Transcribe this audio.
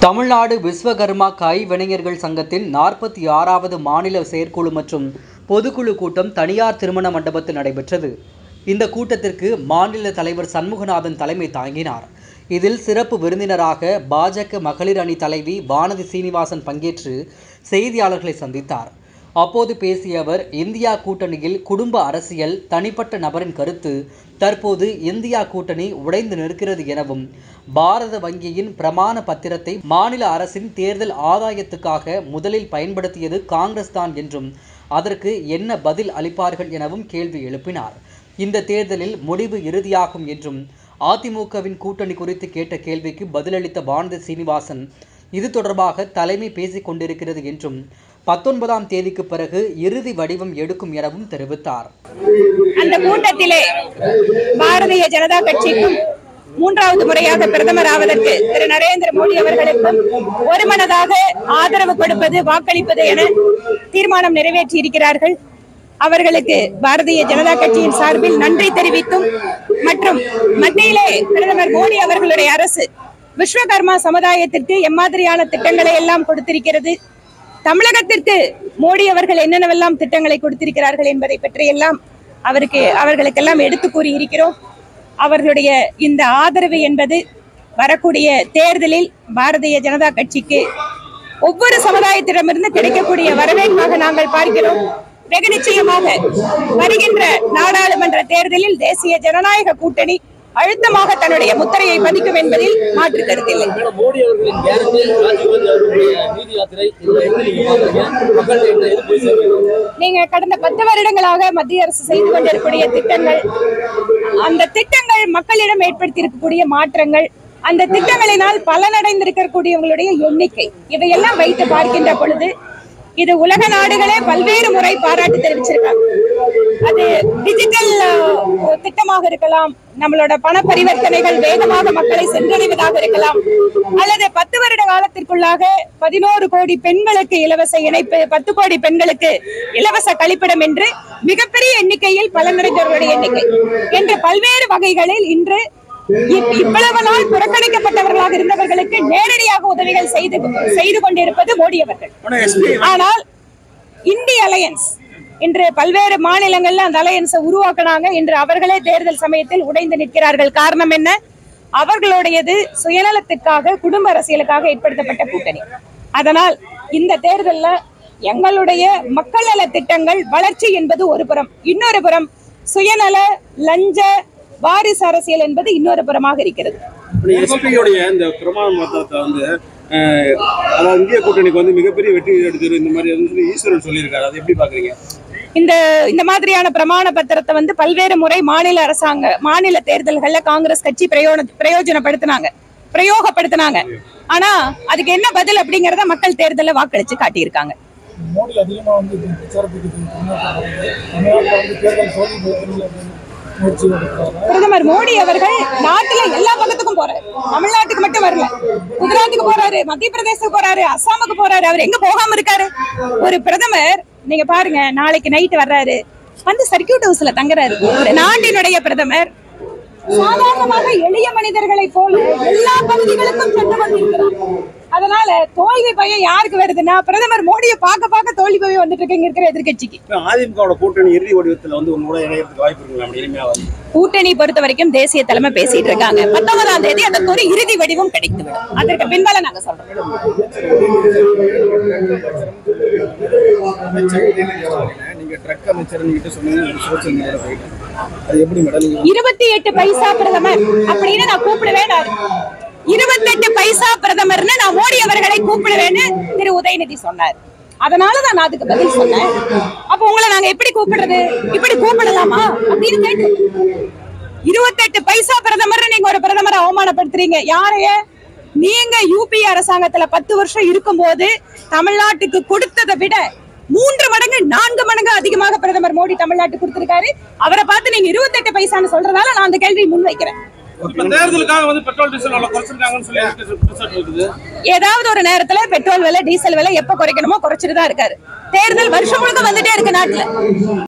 தமிழ்நாடு விஸ்வகர்மா கைவினைஞர்கள் சங்கத்தின் 46வது மாநில செயற்குழு மற்றும் பொதுக்குழு கூட்டம் தனியார் திருமண மண்டபத்தில் நடைபெற்றது. இந்த கூட்டத்திற்கு மாநில தலைவர் சண்முகநாதன் தலைமை தாங்கினார். இதில் சிறப்பு விருந்தினராக பாஜக மகளிர் அணி தலைவி வானதி சீனிவாசன் பங்கேற்று செய்தியாளர்களை சந்தித்தார். அப்போது பேசிய அவர், இந்தியா கூட்டணியில் குடும்ப அரசியல், தனிப்பட்ட நபரின் கருத்து தற்போது இந்தியா கூட்டணி உடைந்து நிற்கிறது எனவும், பாரத வங்கியின் பிரமாண பத்திரத்தை மாநில அரசின் தேர்தல் ஆதாயத்துக்காக முதலில் பயன்படுத்தியது காங்கிரஸ் தான் என்றும், அதற்கு என்ன பதில் அளிப்பார்கள் எனவும் கேள்வி எழுப்பினார். இந்த தேர்தலில் முடிவு இறுதியாகும் என்றும், அதிமுகவின் கூட்டணி குறித்து கேட்ட கேள்விக்கு பதிலளித்த வானதி சீனிவாசன், இது தொடர்பாக தலைமை பேசிக் கொண்டிருக்கிறது என்றும், 19ஆம் தேதிக்கு பிறகு இறுதி வடிவம் எடுக்கும் எனவும் தெரிவித்தார். அந்த கூட்டத்திலே பாரதிய ஜனதா கட்சிக்கும் 3வது முறையாக பிரதமர் ஆவதற்கு திரு நரேந்திர மோடி அவர்களுக்கும் ஒருமனதாக ஆதரவு கொடுப்பது, வாக்களிப்பது என தீர்மானம் நிறைவேற்றி இருக்கிறார்கள். அவர்களுக்கு பாரதிய ஜனதா கட்சியின் சார்பில் நன்றி தெரிவித்தும், மற்றும் மத்தியிலே பிரதமர் மோடி அவர்களுடைய அரசு விஸ்வகர்மா சமுதாயத்திற்கு எம்மாதிரியான திட்டங்களை எல்லாம் கொடுத்திருக்கிறது, தமிழகத்திற்கு மோடி அவர்கள் என்னென்னவெல்லாம் திட்டங்களை கொடுத்திருக்கிறார்கள் என்பதை பற்றியெல்லாம் அவர்களுக்கெல்லாம் எடுத்து கூறியிருக்கிறோம். அவர்களுடைய இந்த ஆதரவு என்பது வரக்கூடிய தேர்தலில் பாரதிய ஜனதா கட்சிக்கு ஒவ்வொரு சமுதாயத்திடமிருந்து கிடைக்கக்கூடிய வரவேற்பாக நாங்கள் பார்க்கிறோம். வெகு நிச்சயமாக வருகின்ற நாடாளுமன்ற தேர்தலில் தேசிய ஜனநாயக கூட்டணி அழுத்தமாக தன்னுடைய முத்திரையை பதிக்கும் என்பதில் மாற்று கருத்தில்லை. நீங்க கடந்த 10 வருடங்களாக மத்திய அரசு செய்து கொண்டிருக்கக்கூடிய திட்டங்கள், அந்த திட்டங்கள் மக்களிடம் ஏற்படுத்தி இருக்கக்கூடிய மாற்றங்கள், அந்த திட்டங்களினால் பலனடைந்திருக்கக்கூடியவங்களுடைய எண்ணிக்கை, இவையெல்லாம் வைத்து பார்க்கின்ற பொழுது இது உலக நாடுகளே பல்வேறு முறை பாராட்டு தெரிவிச்சிருக்காங்க. அது டிஜிட்டல் திட்டமாக இருக்கலாம், நம்மளோட பண பரிவர்த்தனைகள் வேகமாக மக்களை சென்றடைவதாக இருக்கலாம், அல்லது 10 வருட காலத்திற்குள்ளாக 11 கோடி பெண்களுக்கு இலவச இணைப்பு, 10 கோடி பெண்களுக்கு இலவச கழிப்பிடம் என்று மிகப்பெரிய எண்ணிக்கையில் பலனடைந்தவர்களுடைய எண்ணிக்கை என்று பல்வேறு வகைகளில் இன்று இவ்வளவு நாள் புறக்கணிக்கப்பட்டவர்களாக இருந்தவர்களுக்கு நேரடியாக உதவிகள் செய்து கொண்டிருப்பது மோடி அவர்கள். ஆனால் இந்திய அலையன்ஸ் இன்று பல்வேறு மாநிலங்கள்ல அந்த அலையன்ஸை உருவாக்கினாங்க. இன்று அவர்களே தேர்தல் சமயத்தில் உடைந்து நிற்கிறார்கள். காரணம் என்ன? அவர்களுடையது சுயநலத்துக்காக, குடும்ப அரசியலுக்காக ஏற்படுத்தப்பட்ட கூட்டணி. அதனால் இந்த தேர்தல்ல எங்களுடைய மக்கள் நல திட்டங்கள், வளர்ச்சி என்பது ஒரு புறம், இன்னொரு புறம் சுயநல, லஞ்ச, வாரிசு அரசியல் என்பது இன்னொரு புறமாக இருக்கிறது. இந்த பிரமாண பத்திரத்தை வந்து இந்திய கூட்டணிக்கு வந்து மிகப்பெரிய வெற்றி எடுத்து இந்த மாதிரி ஈஸ்வரன் சொல்லியிருக்காரு. அதை எப்படி பாக்குறீங்க? இந்த மாதிரியான பிரமாண பத்திரத்தை வந்து பல்வேறு முறை மாநில தேர்தல்கள்ல காங்கிரஸ் கட்சி பிரயோகப்படுத்தினாங்க. ஆனா அதுக்கு என்ன பதில் அப்படிங்கறத மக்கள் தேர்தலில் வாக்களிச்சு காட்டியிருக்காங்க. மோடி அதிகமா வந்து பிரதமர் மோடி அவர்கள் நாட்டுல எல்லா பக்கத்துக்கும் போறாரு. தமிழ்நாட்டுக்கு மட்டும் வரல, குஜராத்துக்கு போறாரு, மத்திய பிரதேசத்துக்கு போறாரு, அஸ்ஸாமுக்கு போறாரு. அவர் எங்க போகாம இருக்காரு? ஒரு பிரதமர் நீங்க பாருங்க, நாளைக்கு நைட் வர்றாரு, வந்து சர்க்கியூட் ஹவுஸ்ல தங்குறாரு. நாட்டினுடைய பிரதமர் சாதாரணமாக எளிய மனிதர்களை போல எல்லா பகுதிகளுக்கும் சென்று கொண்டிருக்கிறார். அதனால தோல்வி பயம் யாருக்கு வருதுன்னா, பிரதமர் மோடியை பார்க்க தோல்வி பயம் வந்துட்டு இருக்கு இருக்கிற எதிர்கட்சிக்கு. அதிமுக கூட்டணி இறுதி வடிவத்தில் வந்து உங்களோட இணையத்துக்கு வாய்ப்பு இருக்குங்களா? கூட்டணி பொறுத்த வரைக்கும் தேசிய தலைமை பேசிட்டு இருக்காங்க. 19ஆம் தேதி அதற்கு ஒரு இறுதி வடிவம் கிடைத்துவிடும். அதற்கு பின்பால நாங்க சொல்றோம். 28 பைசா பிரதமர் அப்படின்னு நான் கூப்பிடுவேன். 28 பைசா பிரதமர்னு நான் மோடி அவர்களை கூப்பிடுவேன்னு திரு உதயநிதி சொன்னார். அதனாலதான் நான் அதுக்கு பதில் சொன்னேன். அப்ப உங்களை நாங்க எப்படி கூப்பிடுறது? இப்படி கூப்பிடலாமா அப்படின்னு கேட்டு, 28 பைசா பிரதமர் நீங்க ஒரு பிரதமரை அவமானப்படுத்துறீங்க. யாரைய? நீங்க யூபி அரசாங்கத்துல 10 வருஷம் இருக்கும் போது தமிழ்நாட்டுக்கு கொடுத்ததை விட 3 மடங்கு 4 மடங்கு அதிகமாக பிரதமர் மோடி தமிழ்நாட்டுக்கு கொடுத்திருக்காரு. அவரை பார்த்து நீங்க 28 பைசான்னு சொல்றதால நான் அந்த கேள்வியை முன்வைக்கிறேன். ஏதாவது ஒரு நேரத்துல பெட்ரோல் விலை, டீசல் விலை எப்ப குறைக்கணுமோ குறைச்சிட்டு தான் இருக்காரு. தேர்தல் வருஷம் முழுக்க வந்துட்டே இருக்கு நாட்டுல.